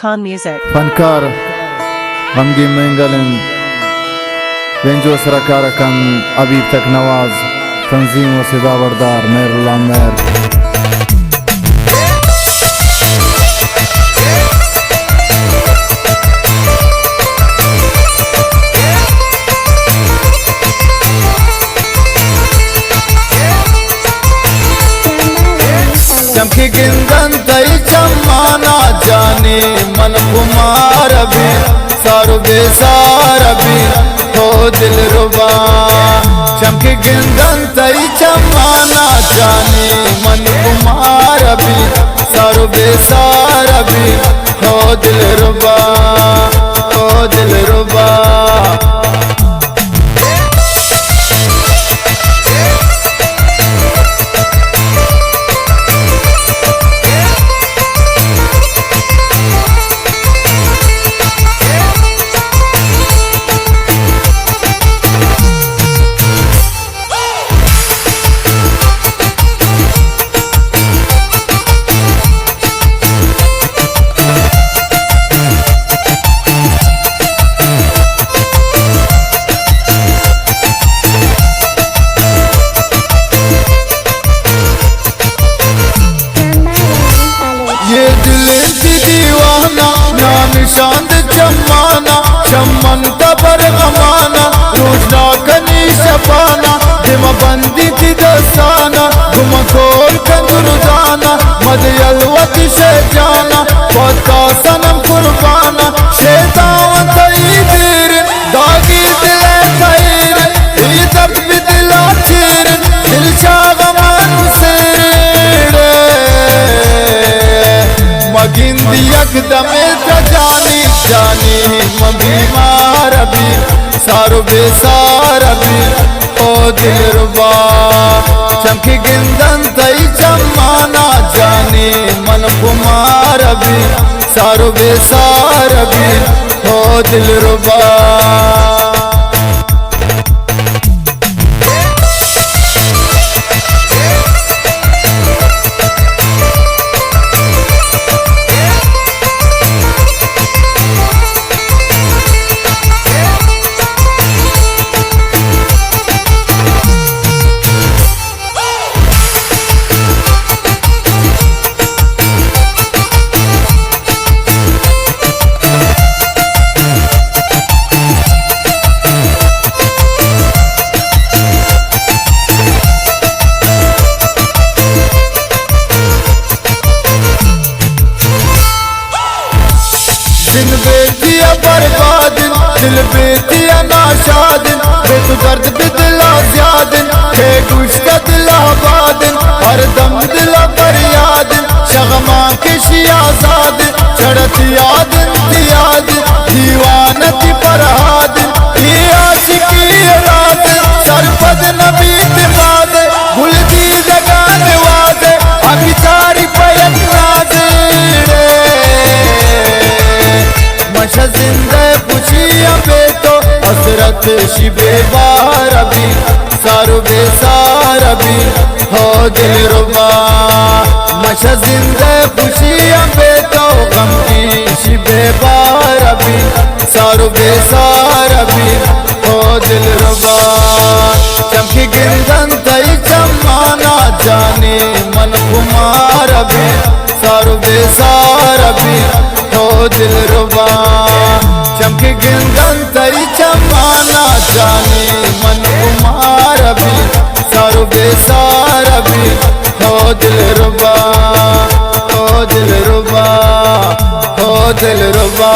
Khan Music. फनकार गमगी मंगलन वेंजो सरकारकन अभी तक नवाज तंजीम व सदावरदार मेरुल्ला मेर चमकी गिंदन तई चमाना जाने मन कुमार भी सारो बेसार भी हो दिल रुबा। चमकी गिंदन तई चमाना जाने मन कुमार भी सारो बेसार भी हो दिल रुबा, हो दिल रुबा। शांत चमाना चमन तबर अमाना रोजना कनी शपाना दिमा बंदी थी दसाना गुम खोल कंदुरदाना मद यलवत से जाना पता सनम कुर्बाना शैतान तई देर दागी दिल खैर ये दर्द भी दिला चीर दिल शाग मानुसेर मगिंदी एकदम जानी जानी बीमार भी सारो बेसार भी ओ दिल रुबा। चमकी गिंदन तई चमाना जानी मन कुमार भी सारो बेसार भी ओ दिल रुबा। बेतिया बर्बादिन दिल बेतिया नाशादिन बेतु दर्द भी दिला ज्यादिन है कुछ का दिला बादिन हर दम दिला बरियादिन शगमा के शियाजादिन चढ़त यादिन दियादिन दीवानती परहादिन ये आशिकी रात सरपद नबी दिमाद गुल दी जगान वादे अभिचारी पयन नादे जिंदे खुशियां पे तो हसरत शिबे बार भी सारो बेसार भी हो दिल रुबा। मशा जिंदे खुशियां पे तो गम की शिबे बार भी सारो बेसार भी हो दिल रुबा। चमकी गिंदन तई चमाना जाने मन कुमार भी सारो बेसार भी हो दिल रुबा। चमकी गिंदन तई चमाना जाने मन कुमार भी सारो बेसार भी हो दिल रुबा, हो दिल रुबा, हो दिल रुबा।